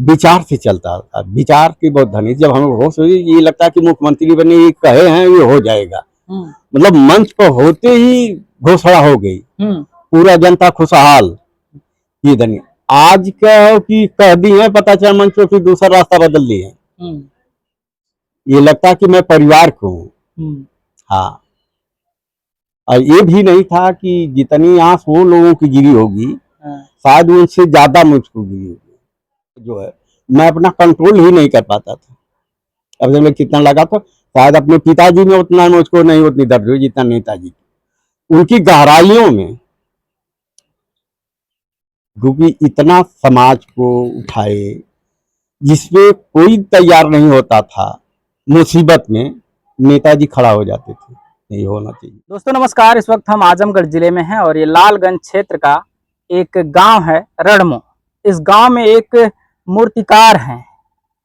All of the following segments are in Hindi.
विचार से चलता था, विचार की बहुत धनी। जब हमें होश हुई, ये लगता है कि मुख्यमंत्री बने, ये कहे हैं ये हो जाएगा, मतलब मंच पर होते ही घोषणा हो गई, पूरा जनता खुशहाल। ये धनी आज क्या है कि कह दी है, पता चला मंच पर फिर दूसरा रास्ता बदल ली है। ये लगता है कि मैं परिवार को हूँ। हाँ, और ये भी नहीं था कि जितनी आंख वो लोगों की गिरी होगी, शायद उनसे ज्यादा मुझको गिरी होगी। जो है मैं अपना कंट्रोल ही नहीं कर पाता था। अब जब मैं कितना लगा था, शायद अपने पिताजी में उतना मुझको नहीं, उतनी दर्द हुई जितना नेताजी। उनकी गहराइयों में, क्योंकि इतना समाज को उठाए जिसमें कोई तैयार नहीं होता था, मुसीबत में नेताजी खड़ा हो जाते थे। नहीं होना चाहिए। दोस्तों नमस्कार, इस वक्त हम आजमगढ़ जिले में हैं और ये लालगंज क्षेत्र का एक गांव है रड़मो। इस गांव में एक मूर्तिकार हैं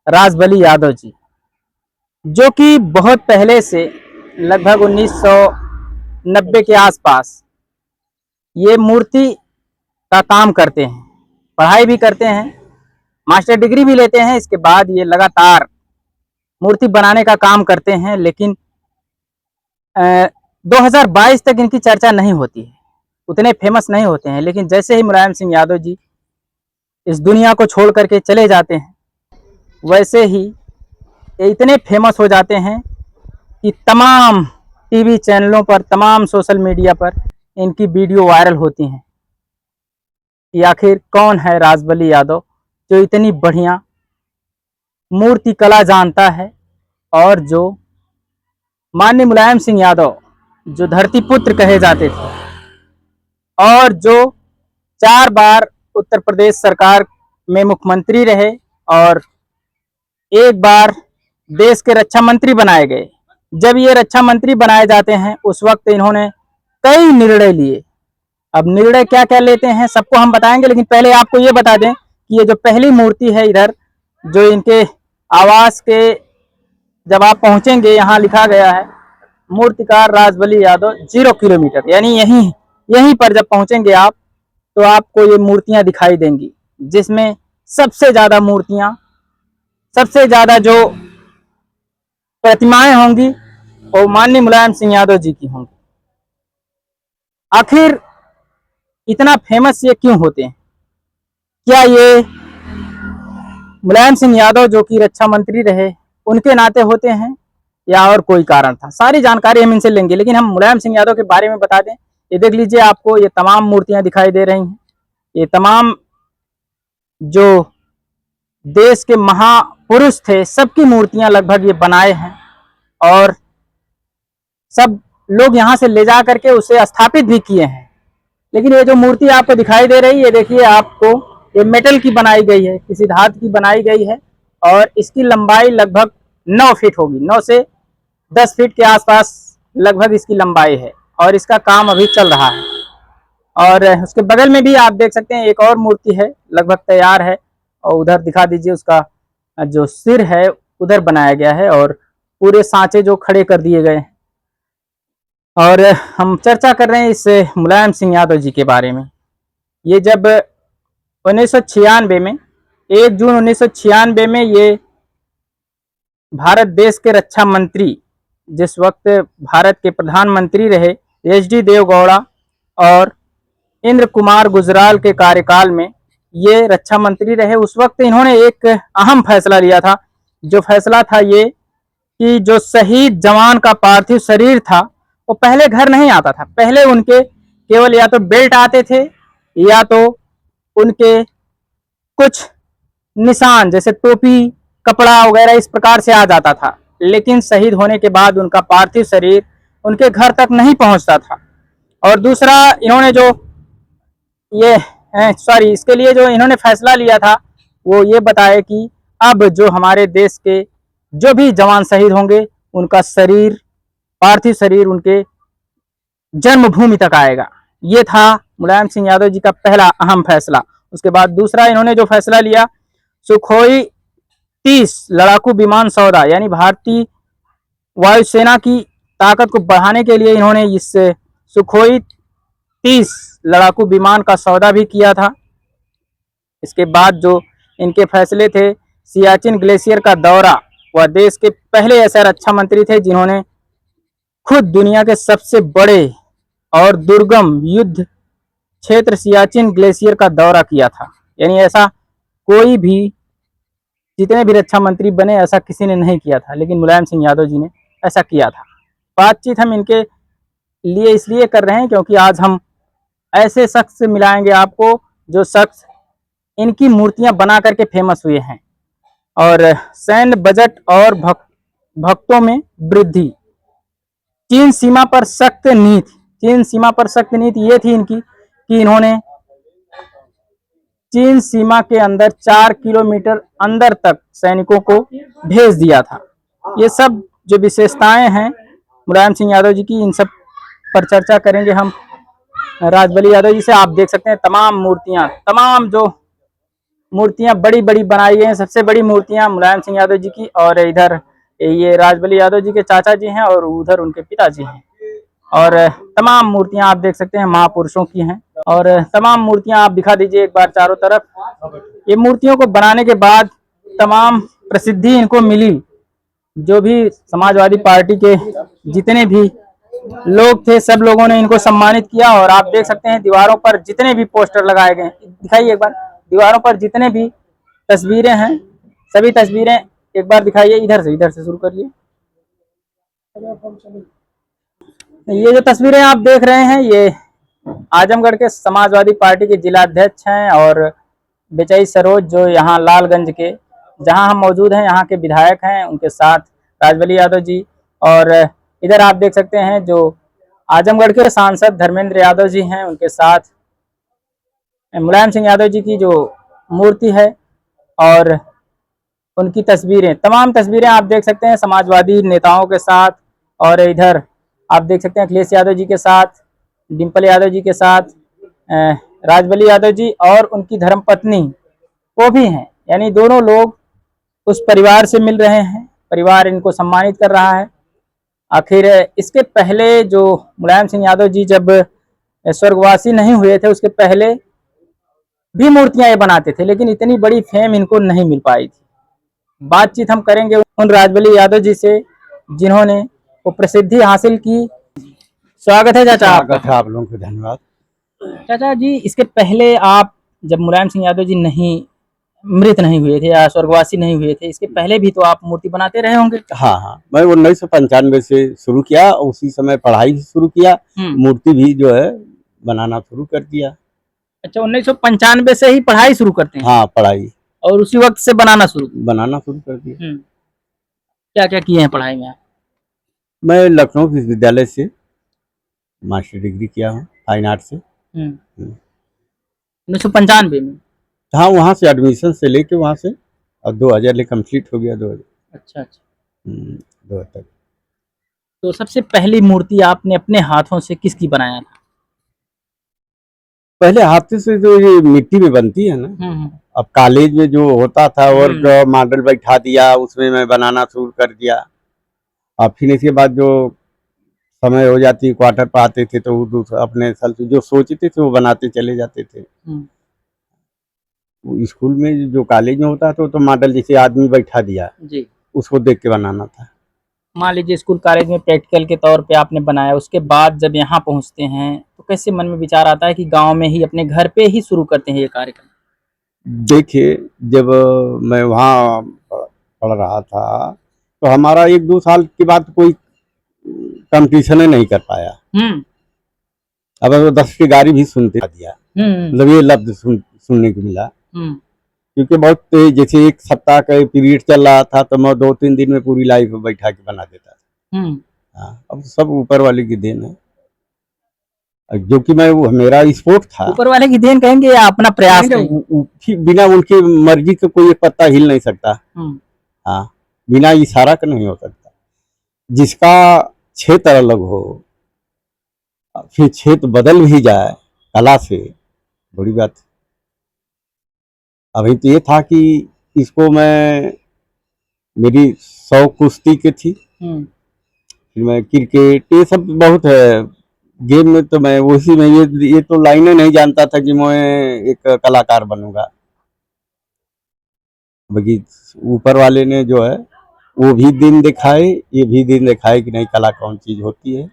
राजबली यादव जी, जो कि बहुत पहले से लगभग 1990 के आसपास ये मूर्ति का काम करते हैं, पढ़ाई भी करते हैं, मास्टर डिग्री भी लेते हैं। इसके बाद ये लगातार मूर्ति बनाने का काम करते हैं, लेकिन 2022 तक इनकी चर्चा नहीं होती है, उतने फेमस नहीं होते हैं। लेकिन जैसे ही मुलायम सिंह यादव जी इस दुनिया को छोड़ करके चले जाते हैं, वैसे ही ये इतने फेमस हो जाते हैं कि तमाम टीवी चैनलों पर, तमाम सोशल मीडिया पर इनकी वीडियो वायरल होती हैं कि आखिर कौन है राजबली यादव जो इतनी बढ़िया मूर्ति कला जानता है, और जो माननीय मुलायम सिंह यादव जो धरती पुत्र कहे जाते थे, और जो 4 बार उत्तर प्रदेश सरकार में मुख्यमंत्री रहे और एक बार देश के रक्षा मंत्री बनाए गए। जब ये रक्षा मंत्री बनाए जाते हैं, उस वक्त इन्होंने कई निर्णय लिए। अब निर्णय क्या क्या लेते हैं सबको हम बताएंगे, लेकिन पहले आपको ये बता दें कि ये जो पहली मूर्ति है इधर, जो इनके आवास के जब आप पहुंचेंगे, यहाँ लिखा गया है मूर्तिकार राजबली यादव 0 किलोमीटर, यानी यहीं पर जब पहुंचेंगे आप, तो आपको ये मूर्तियां दिखाई देंगी, जिसमें सबसे ज्यादा मूर्तियां, सबसे ज्यादा जो प्रतिमाएं होंगी वो माननीय मुलायम सिंह यादव जी की होंगी। आखिर इतना फेमस ये क्यों होते हैं? क्या ये मुलायम सिंह यादव जो कि रक्षा मंत्री रहे उनके नाते होते हैं, या और कोई कारण था? सारी जानकारी हम इनसे लेंगे, लेकिन हम मुलायम सिंह यादव के बारे में बता दें। ये देख लीजिए, आपको ये तमाम मूर्तियां दिखाई दे रही हैं। ये तमाम जो देश के महापुरुष थे, सबकी मूर्तियां लगभग ये बनाए हैं, और सब लोग यहाँ से ले जा करके उसे स्थापित भी किए हैं। लेकिन ये जो मूर्ति आपको दिखाई दे रही है, देखिए आपको, ये मेटल की बनाई गई है, किसी धातु की बनाई गई है, और इसकी लंबाई लगभग 9 फीट होगी, 9 से 10 फीट के आसपास लगभग इसकी लंबाई है, और इसका काम अभी चल रहा है। और उसके बगल में भी आप देख सकते हैं एक और मूर्ति है, लगभग तैयार है, और उधर दिखा दीजिए, उसका जो सिर है उधर बनाया गया है, और पूरे सांचे जो खड़े कर दिए गए हैं। और हम चर्चा कर रहे हैं इस मुलायम सिंह यादव जी के बारे में। ये जब 1996 में, 1 जून 1996 में ये भारत देश के रक्षा मंत्री, जिस वक्त भारत के प्रधानमंत्री रहे एच.डी. देवगौड़ा और इंद्र कुमार गुजराल के कार्यकाल में ये रक्षा मंत्री रहे, उस वक्त इन्होंने एक अहम फैसला लिया था। जो फैसला था ये कि जो शहीद जवान का पार्थिव शरीर था वो पहले घर नहीं आता था। पहले उनके केवल या तो बेल्ट आते थे, या तो उनके कुछ निशान जैसे टोपी, कपड़ा वगैरह इस प्रकार से आ जाता था। लेकिन शहीद होने के बाद उनका पार्थिव शरीर उनके घर तक नहीं पहुंचता था। और दूसरा, इन्होंने जो इसके लिए जो इन्होंने फैसला लिया था, वो ये बताया कि अब जो हमारे देश के जो भी जवान शहीद होंगे, उनका शरीर, पार्थिव शरीर उनके जन्मभूमि तक आएगा। ये था मुलायम सिंह यादव जी का पहला अहम फैसला। उसके बाद दूसरा इन्होंने जो फैसला लिया, सुखोई 30 लड़ाकू विमान सौदा, यानी भारतीय वायुसेना की ताकत को बढ़ाने के लिए इन्होंने इस सुखोई 30 लड़ाकू विमान का सौदा भी किया था। इसके बाद जो इनके फैसले थे सियाचिन ग्लेशियर का दौरा। वह देश के पहले ऐसे रक्षा मंत्री थे जिन्होंने खुद दुनिया के सबसे बड़े और दुर्गम युद्ध क्षेत्र सियाचिन ग्लेशियर का दौरा किया था। यानी ऐसा कोई भी, जितने भी रक्षा मंत्री बने, ऐसा किसी ने नहीं किया था, लेकिन मुलायम सिंह यादव जी ने ऐसा किया था। बातचीत हम इनके लिए इसलिए कर रहे हैं क्योंकि आज हम ऐसे शख्स से मिलाएंगे आपको जो शख्स इनकी मूर्तियां बना करके फेमस हुए हैं। और सैन्य बजट और भक्तों में वृद्धि, चीन सीमा पर सख्त नीति, चीन सीमा पर सख्त नीति ये थी इनकी कि इन्होंने चीन सीमा के अंदर 4 किलोमीटर अंदर तक सैनिकों को भेज दिया था। ये सब जो विशेषताएं हैं मुलायम सिंह यादव जी की, इन सब पर चर्चा करेंगे हम राजबली यादव जी से। आप देख सकते हैं तमाम जो मूर्तियां बड़ी बड़ी बनाई गई हैं, सबसे बड़ी मूर्तियां मुलायम सिंह यादव जी की, और इधर ये राजबली यादव जी के चाचा जी हैं और उधर उनके पिताजी हैं। और तमाम मूर्तियां आप देख सकते हैं महापुरुषों की हैं। और तमाम मूर्तियां आप दिखा दीजिए एक बार चारों तरफ। ये मूर्तियों को बनाने के बाद तमाम प्रसिद्धि इनको मिली। जो भी समाजवादी पार्टी के जितने भी लोग थे, सब लोगों ने इनको सम्मानित किया। और आप देख सकते हैं दीवारों पर जितने भी पोस्टर लगाए गए, दिखाइए एक बार, दीवारों पर जितने भी तस्वीरें हैं, सभी तस्वीरें एक बार दिखाइए। इधर से शुरू करिए। ये जो तस्वीरें आप देख रहे हैं, ये आजमगढ़ के समाजवादी पार्टी के जिला अध्यक्ष हैं और बेचई सरोज, जो यहाँ लालगंज के, जहां हम मौजूद हैं, यहाँ के विधायक हैं, उनके साथ राजबली यादव जी। और इधर आप देख सकते हैं जो आजमगढ़ के सांसद धर्मेंद्र यादव जी हैं, उनके साथ मुलायम सिंह यादव जी की जो मूर्ति है और उनकी तस्वीरें, तमाम तस्वीरें आप देख सकते हैं समाजवादी नेताओं के साथ। और इधर आप देख सकते हैं अखिलेश यादव जी के साथ, डिम्पल यादव जी के साथ, राजबली यादव जी और उनकी धर्मपत्नी वो भी हैं। यानी दोनों लोग उस परिवार से मिल रहे हैं, परिवार इनको सम्मानित कर रहा है। आखिर इसके पहले जो मुलायम सिंह यादव जी जब स्वर्गवासी नहीं हुए थे, उसके पहले भी मूर्तियां ये बनाते थे, लेकिन इतनी बड़ी फेम इनको नहीं मिल पाई थी। बातचीत हम करेंगे उन राजबली यादव जी से जिन्होंने वो प्रसिद्धि हासिल की। स्वागत है चाचा आपका। स्वागत है आप लोगों को, धन्यवाद। चाचा जी, इसके पहले आप जब मुलायम सिंह यादव जी मृत नहीं हुए थे या स्वर्गवासी नहीं हुए थे, इसके पहले भी तो आप मूर्ति बनाते रहे होंगे? हाँ, मैं 1995 से शुरू किया, उसी समय पढ़ाई भी शुरू किया, मूर्ति भी जो है बनाना शुरू कर दिया। अच्छा, 1995 से ही पढ़ाई शुरू करते हैं? हाँ, पढ़ाई, और उसी वक्त से बनाना शुरू कर दिया। क्या क्या किए हैं पढ़ाई में आप? मैं लखनऊ विश्वविद्यालय से मास्टर डिग्री किया हूँ फाइन आर्ट से। 1995 में? हाँ, वहाँ से एडमिशन से लेके वहाँ से, और 2000 ले कंप्लीट हो गया। 2000। अच्छा। 2000 तक। तो सबसे पहली मूर्ति आपने अपने हाथों से किसकी बनाया था? पहले हाथ से जो ये मिट्टी में बनती है ना, अब कॉलेज में जो होता था और मॉडल बैठा दिया, उसमें मैं बनाना शुरू कर दिया। और फिर इसके बाद जो समय हो जाती, क्वार्टर पर आते थे तो दूसरा अपने साल से जो सोचते थे वो बनाते चले जाते थे। स्कूल में जो कॉलेज में होता था तो मॉडल जैसे आदमी बैठा दिया जी, उसको देख के बनाना था। मान लीजिए स्कूल कॉलेज में प्रैक्टिकल के तौर पे आपने बनाया, उसके बाद जब यहाँ पहुँचते हैं तो कैसे मन में विचार आता है कि गांव में ही अपने घर पे ही शुरू करते हैं ये कार्यक्रम? देखिए, जब मैं वहाँ पढ़ रहा था तो हमारा 1-2 साल के बाद कोई कंपटीशन नहीं कर पाया। अब 10 की गाड़ी भी सुनते दिया, मतलब ये लफ्ज सुनने को मिला। क्योंकि बहुत तेज, जैसे एक सप्ताह का पीरियड चल रहा था तो मैं 2-3 दिन में पूरी लाइफ बैठा के बना देता था। हाँ, अब सब ऊपर वाले की देन है, जो कि मेरा स्पोर्ट था। ऊपर वाले की देन कहेंगे या अपना प्रयास? बिना उनकी मर्जी के कोई एक पत्ता हिल नहीं सकता। हाँ, बिना इशारा का नहीं हो सकता। जिसका क्षेत्र अलग हो, फिर क्षेत्र बदल भी जाए कला से, बड़ी बात। अभी तो ये था कि इसको मेरी 100 कुश्ती की थी, फिर मैं क्रिकेट, ये सब बहुत है गेम में, तो मैं उसी में ये तो लाइनें नहीं जानता था कि मैं एक कलाकार बनूंगा। बाकी ऊपर वाले ने जो है वो भी दिन दिखाए, ये भी दिन दिखाए कि नहीं कला कौन चीज होती है।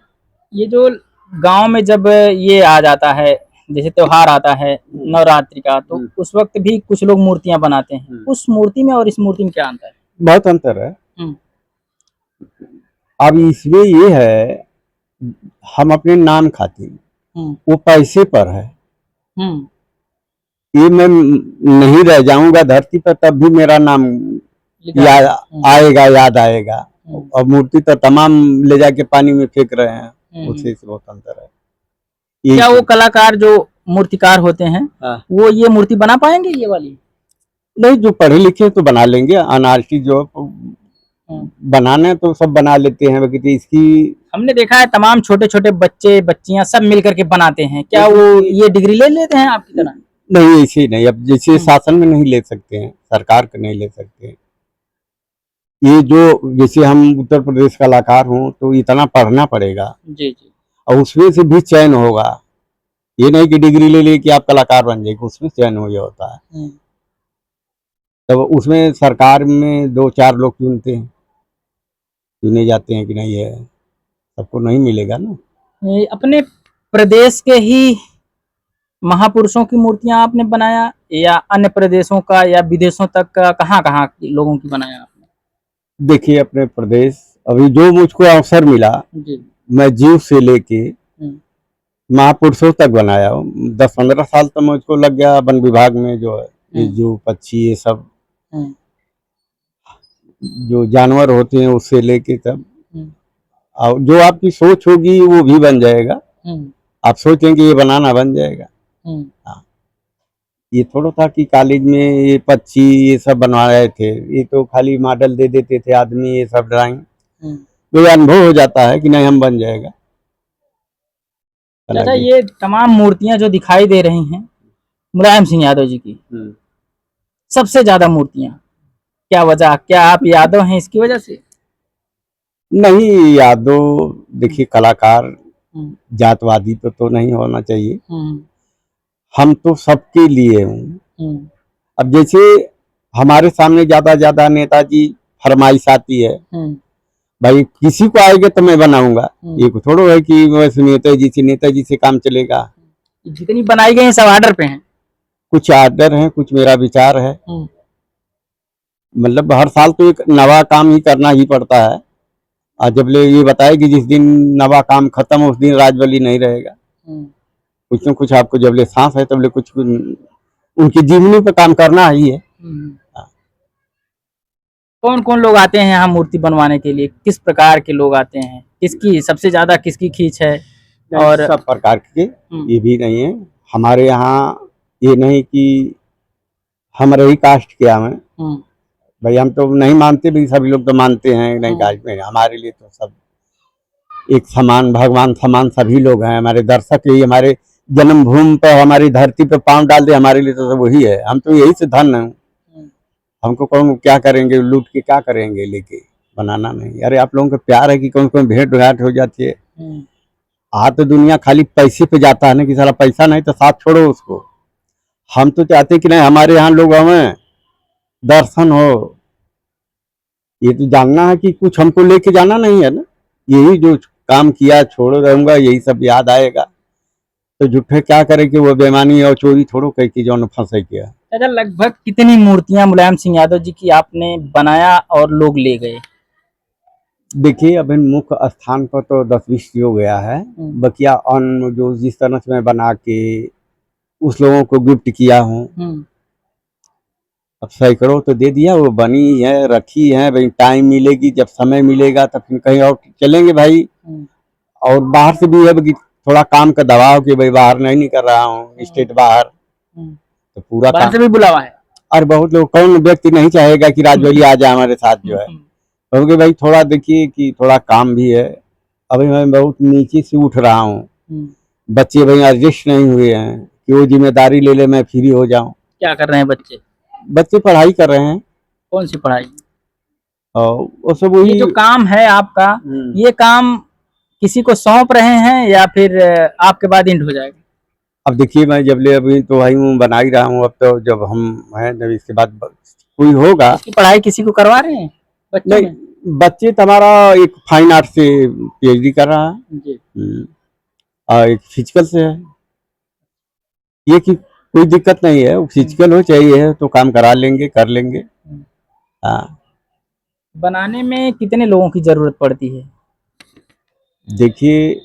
ये जो गांव में जब ये आ जाता है, जैसे त्योहार आता है नवरात्रि का, तो उस वक्त भी कुछ लोग मूर्तियां बनाते हैं। उस मूर्ति में और इस मूर्ति में क्या अंतर है? बहुत अंतर है। अब इसमें ये है, हम अपने नाम खातिर, वो पैसे पर है। ये मैं नहीं रह जाऊंगा धरती पर तब भी मेरा नाम याद आएगा, याद आएगा। और मूर्ति तो तमाम ले जाके पानी में फेंक रहे हैं, उससे बहुत अंतर है। क्या वो कलाकार जो मूर्तिकार होते हैं वो ये मूर्ति बना पाएंगे ये वाली? नहीं, जो पढ़े लिखे तो बना लेंगे, अनार्टी जो बनाने तो सब बना लेते हैं। बाकी इसकी हमने देखा है तमाम छोटे छोटे बच्चे बच्चियां सब मिलकर के बनाते हैं। क्या वो ये डिग्री ले लेते हैं आपकी तरह? नहीं, ऐसे नहीं। अब जैसे शासन में नहीं ले सकते हैं, सरकार के नहीं ले सकते हैं। ये जो जैसे हम उत्तर प्रदेश कलाकार हूँ तो इतना पढ़ना पड़ेगा जी जी, और उसमें से भी चयन होगा। ये नहीं कि डिग्री ले लेके आप कलाकार बन जाएंगे, उसमें चयन हो होता है। तब उसमें सरकार में 2-4 लोग चुनते हैं, चुने जाते हैं कि नहीं है, सबको नहीं मिलेगा ना। अपने प्रदेश के ही महापुरुषों की मूर्तियां आपने बनाया या अन्य प्रदेशों का या विदेशों तक का, कहाँ कहाँ लोगों की बनाया आपने? देखिए, अपने प्रदेश अभी जो मुझको अवसर मिला जी, मैं जीव से लेके महापुरुषों तक बनाया हूँ। 10-15 साल तो मुझको लग गया वन विभाग में, जो है जो पक्षी ये सब जो जानवर होते हैं उससे लेके तब। और जो आपकी सोच होगी वो भी बन जाएगा। आप सोचेंगे ये बनाना बन जाएगा। हाँ, ये थोड़ा था कि कॉलेज में ये पक्षी ये सब बनवा रहे थे, ये तो खाली मॉडल दे देते थे आदमी, ये सब ड्राइंग। तो अनुभव हो जाता है कि नहीं हम बन जाएगा। अच्छा, ये तमाम मूर्तियां जो दिखाई दे रही हैं मुलायम सिंह यादव जी की, सबसे ज्यादा मूर्तियां, क्या वजह, क्या आप यादव हैं इसकी वजह से? नहीं, यादव देखिए कलाकार जातवादी तो नहीं होना चाहिए। हम तो सबके लिए हूँ। अब जैसे हमारे सामने ज्यादा नेताजी फरमाइश आती है, भाई किसी को आएगा तो मैं बनाऊंगा। ये थोड़ा है कि वैसे नेताजी से काम चलेगा। जितनी बनाई गई सब आर्डर पे हैं। कुछ आर्डर है, कुछ मेरा विचार है। मतलब हर साल तो एक नवा काम ही करना ही पड़ता है। और जब ले ये बताए कि जिस दिन नवा काम खत्म हो उस दिन राजबली नहीं रहेगा। कुछ न कुछ आपको जब ले सांस है तब ले कुछ उनकी जीवनी पे काम करना ही है। कौन कौन लोग आते हैं यहाँ मूर्ति बनवाने के लिए? किस प्रकार के लोग आते हैं? किसकी सबसे ज्यादा किसकी खींच है? और सब प्रकार के, ये भी नहीं है हमारे यहाँ। ये नहीं कि हमारे ही कास्ट के हमें, भाई हम तो नहीं मानते भी, सभी लोग तो मानते हैं नहीं कास्ट में। हमारे लिए तो सब एक समान, भगवान समान सभी लोग हैं। हमारे दर्शक ही हमारे जन्मभूमि पर, हमारी धरती पर पांव डाल दे, हमारे लिए तो सब वही है। हम तो यही से धन है। हमको कौन क्या करेंगे, लूट के क्या करेंगे लेके, बनाना नहीं। अरे आप लोगों का प्यार है कि कौन कौन भेंट घाट हो जाती है। तो दुनिया खाली पैसे पे जाता है ना, कि सारा पैसा नहीं तो साथ छोड़ो उसको। हम तो चाहते कि नहीं हमारे यहाँ लोग हमें दर्शन हो। ये तो जानना है कि कुछ हमको लेके जाना नहीं है ना। यही जो काम किया छोड़ रहूंगा, यही सब याद आएगा। तो झूठे क्या करे कि वो बेईमानी और चोरी थोड़ो कह के जो फंसे किया। अच्छा, लगभग कितनी मूर्तियां मुलायम सिंह यादव जी की आपने बनाया और लोग ले गए? देखिए, अभी मुख्य स्थान पर तो 10-20 हो गया है। बकिया अन्य जो जिस तरह से मैं बना के उस लोगों को गिफ्ट किया हूँ, अब सैकड़ों तो दे दिया। वो बनी है, रखी है। भाई टाइम मिलेगी, जब समय मिलेगा तब फिर कहीं और चलेंगे भाई। और बाहर से भी है थोड़ा काम का दबाव कि भाई बाहर नहीं कर रहा हूँ, स्टेट बाहर, तो पूरा काम से भी बुलावा है। और बहुत लोग, कौन व्यक्ति नहीं चाहेगा कि राजवली आ जाए हमारे साथ जो है। क्योंकि भाई थोड़ा देखिए कि थोड़ा काम भी है। अभी मैं बहुत नीचे से उठ रहा हूँ। बच्चे भाई एडजस्ट नहीं हुए हैं कि वो जिम्मेदारी ले ले मैं फ्री हो जाऊं। क्या कर रहे हैं बच्चे? बच्चे पढ़ाई कर रहे हैं। कौन सी पढ़ाई? और वो सब वही, ये जो काम है आपका, ये काम किसी को सौंप रहे हैं या फिर आपके बाद एंड हो जाएगा? अब देखिए, मैं जब ले अभी तो भाई हूँ बना ही रहा हूँ। अब तो जब हम हैं जब इसके बाद कोई होगा। इसकी पढ़ाई किसी को करवा रहे हैं बच्चों में? नहीं, बच्चे तो हमारा एक फाइन आर्ट से PhD कर रहा है। जी। और एक फिजिकल से है। ये कि कोई दिक्कत नहीं है, फिजिकल हो चाहिए तो काम करा लेंगे, कर लेंगे। हाँ, बनाने में कितने लोगों की जरूरत पड़ती है? देखिए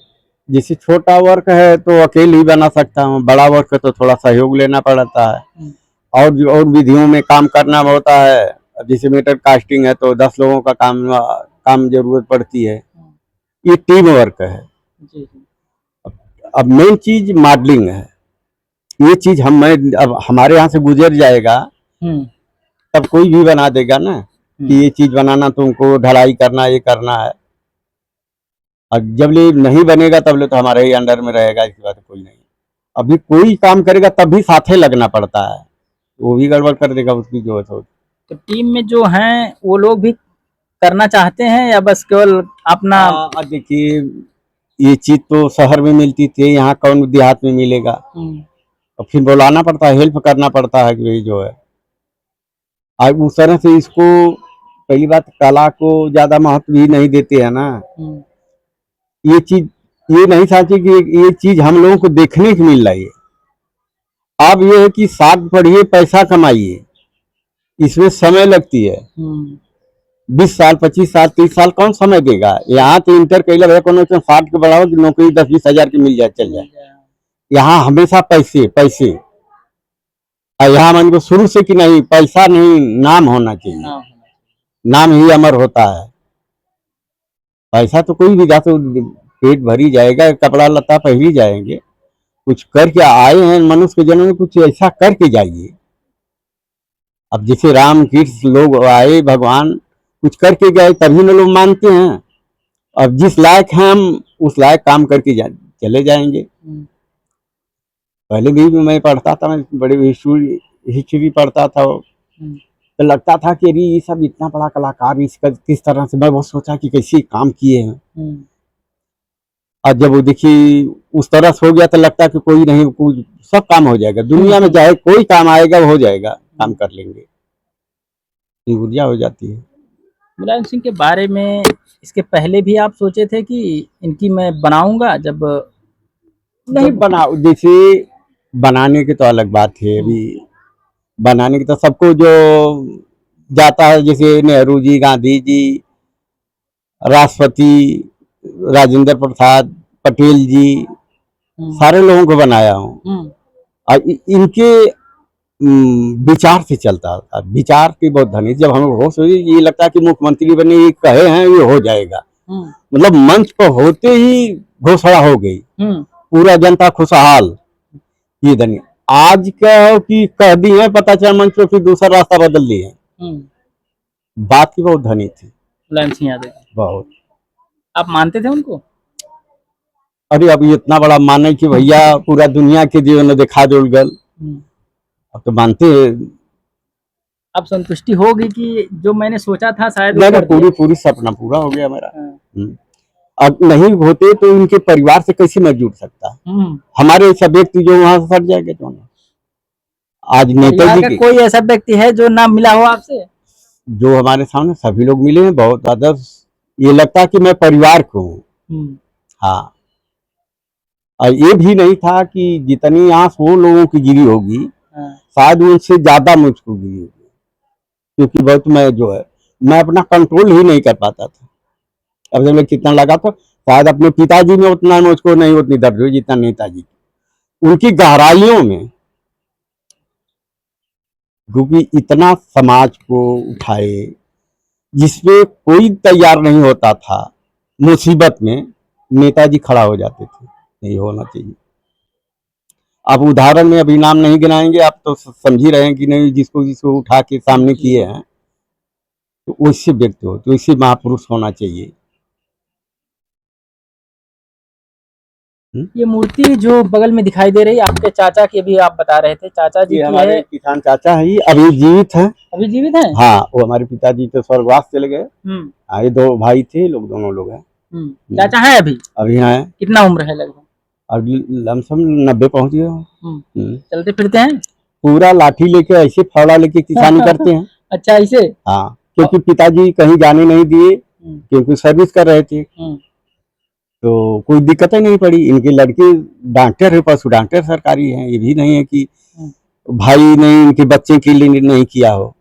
जैसे छोटा वर्क है तो अकेले ही बना सकता हूँ, बड़ा वर्क है तो थोड़ा सहयोग लेना पड़ता है। और विधियों में काम करना होता है। अब जैसे मीटर कास्टिंग है तो 10 लोगों का काम जरूरत पड़ती है। ये टीम वर्क है। जी। अब मेन चीज मॉडलिंग है। ये चीज अब हमारे यहाँ से गुजर जाएगा तब कोई भी बना देगा ना कि ये चीज बनाना, तुमको ढलाई करना, ये करना है। और जब ये नहीं बनेगा तब ले तो हमारे ही अंडर में रहेगा, इसकी बात कोई नहीं। अभी कोई काम करेगा तब भी साथे लगना पड़ता है, वो भी गड़बड़ कर देगा उसकी जो है तो टीम में जो हैं वो लोग भी करना चाहते हैं या बस केवल अपना? देखिए ये चीज तो शहर में मिलती थी, यहाँ कौन देहात में मिलेगा। और फिर बुलाना पड़ता है, हेल्प करना पड़ता है कि भाई जो है। आज उस तरह से इसको पहली बात कला को ज्यादा महत्व भी नहीं देते हैं ना। ये चीज ये नहीं चाहते कि ये चीज हम लोगों को देखने को मिल रही है। अब ये है कि साथ पढ़िए, पैसा कमाइए, इसमें समय लगती है। 20 साल, 25 साल, 30 साल कौन समय देगा। यहाँ तो इंटर कैला भैया को 60 के बढ़ाओ कि नौकरी 10-20 हजार की मिल जाए, चल जाए। यहाँ हमेशा पैसे पैसे। और यहाँ मन को शुरू से कि नहीं, पैसा नहीं, नाम होना चाहिए। नाम ही अमर होता है। पैसा तो कोई भी जा तो पेट भरी जाएगा, कपड़ा लत्ता पहनी जाएंगे। कुछ करके आए हैं मनुष्य के जन्म में, कुछ ऐसा करके जाइए। अब जैसे राम कृष्ण लोग आए, भगवान कुछ करके गए तभी ना लोग मानते हैं। अब जिस लायक हैं हम उस लायक काम करके चले जाएंगे। पहले भी मैं पढ़ता था, मैं बड़े हिस्ट्री पढ़ता था, तो लगता था कि अरे ये सब इतना बड़ा कलाकार, इसका किस तरह से, मैं बहुत सोचा कि कैसे काम किए हैं। और जब वो देखिए उस तरह से हो गया तो लगता है कि कोई नहीं, कुछ सब काम हो जाएगा दुनिया में, चाहे कोई काम आएगा वो हो जाएगा, काम कर लेंगे, ये ऊर्जा हो जाती है। मुलायम सिंह के बारे में इसके पहले भी आप सोचे थे कि इनकी मैं बनाऊंगा? जब नहीं बना, जैसे बनाने की तो अलग बात है। अभी बनाने की तो सबको जो जाता है, जैसे नेहरू जी, गांधी जी, राष्ट्रपति राजेंद्र प्रसाद, पटेल जी, सारे लोगों को बनाया हूँ। और इनके विचार से चलता था, विचार की बहुत धनी। जब हमें होश हुई, ये लगता है कि मुख्यमंत्री बने, ये कहे हैं ये हो जाएगा। मतलब मंच पर होते ही घोषणा हो गई, पूरा जनता खुशहाल। ये धनी आज का कि कह दी है, पता चला मंच पर फिर दूसरा रास्ता बदल ली है। बात की बहुत धनी थी मुलायम सिंह यादव। बहुत। आप मानते थे उनको? अरे अब इतना बड़ा माने कि भैया पूरा दुनिया के जीवन दिखा दो गल, अब तो मानते हैं। अब संतुष्टि होगी कि जो मैंने सोचा था शायद पूरी सपना पूरा हो गया मेरा। अब नहीं होते तो इनके परिवार से कैसे मैं जुड़ सकता। हमारे ऐसा व्यक्ति जो वहां से सट जाएगा तो आज नेताजी की कोई ऐसा व्यक्ति है जो ना मिला हो आपसे? जो हमारे सामने सभी लोग मिले हैं, बहुत आदर्श। ये लगता है कि मैं परिवार को हूँ। हाँ, और ये भी नहीं था कि जितनी आंख वो लोगों की गिरी होगी, शायद उनसे ज्यादा मुझको गिरी होगी, क्योंकि बहुत मैं जो है मैं अपना कंट्रोल ही नहीं कर पाता था। अब जब मैं कितना लगा था, शायद अपने पिताजी में उतना मुझको नहीं उतनी दर्द हुई जितना नेताजी उनकी गहराइयों में, क्योंकि इतना समाज को उठाए जिसपे कोई तैयार नहीं होता था। मुसीबत में नेताजी खड़ा हो जाते थे, नहीं होना चाहिए। अब उदाहरण में अभी नाम नहीं गिनाएंगे, आप तो समझ ही रहे हैं कि नहीं, जिसको जिसको उठा के सामने किए हैं, तो वैसे व्यक्ति हो, तो वैसे महापुरुष होना चाहिए। ये मूर्ति जो बगल में दिखाई दे रही है आपके चाचा की, अभी आप बता रहे थे चाचा जी की हमारे है। किसान चाचा है, अभी जीवित है। अभी जीवित है? हाँ, वो हमारे पिताजी तो स्वर्गवास चले गए। ये 2 भाई थे, लोग दोनों लोग हैं। चाचा है अभी हैं। कितना उम्र है लगभग? अभी लमसम 90 पहुंच गए। चलते फिरते हैं? पूरा लाठी लेके ऐसे फावड़ा लेके किसानी करते हैं। अच्छा, ऐसे? हाँ, क्योंकि पिताजी कहीं जाने नहीं दिए, क्योंकि सर्विस कर रहे थे, तो कोई दिक्कत ही नहीं पड़ी। इनके लड़के डॉक्टर है, पशु डॉक्टर सरकारी हैं, ये भी नहीं है कि भाई ने इनके बच्चे के लिए नहीं किया हो।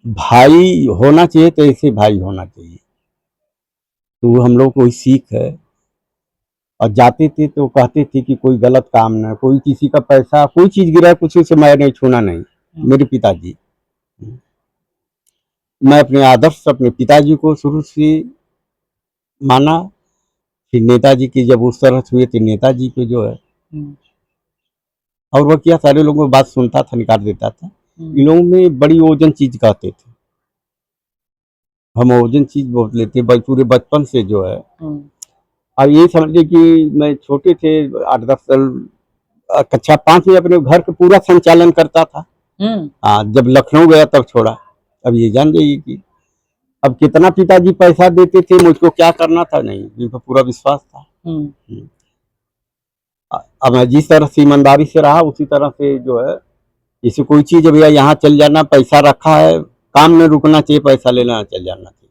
भाई होना चाहिए तो ऐसे भाई होना चाहिए, तो हम लोग को सीख है। और जाते थे तो कहते थे कि कोई गलत काम ना, कोई किसी का पैसा कोई चीज गिरा कुछ से मैं नहीं छूना नहीं। मेरे पिताजी, मैं अपने आदर्श अपने पिताजी को शुरू से माना। फिर नेताजी की जब उस तरह हुए तो नेताजी को जो है, और वो क्या सारे लोगों की बात सुनता था, निकाल देता था। इन लोगों में बड़ी ओजन चीज कहते थे, हम ओजन चीज बहुत लेते पूरे बचपन से जो है। और ये समझिए कि मैं छोटे थे 8-10 साल, कक्षा 5 में अपने घर का पूरा संचालन करता था। हाँ, जब लखनऊ गया तब छोड़ा। अब ये जान जाइए कि अब कितना पिताजी पैसा देते थे, मुझको क्या करना था, नहीं जिनको पूरा विश्वास था। अब मैं जिस तरह से ईमानदारी से रहा उसी तरह से जो है, जैसे कोई चीज भैया यहाँ चल जाना, पैसा रखा है, काम में रुकना चाहिए, पैसा लेना चल जाना चाहिए।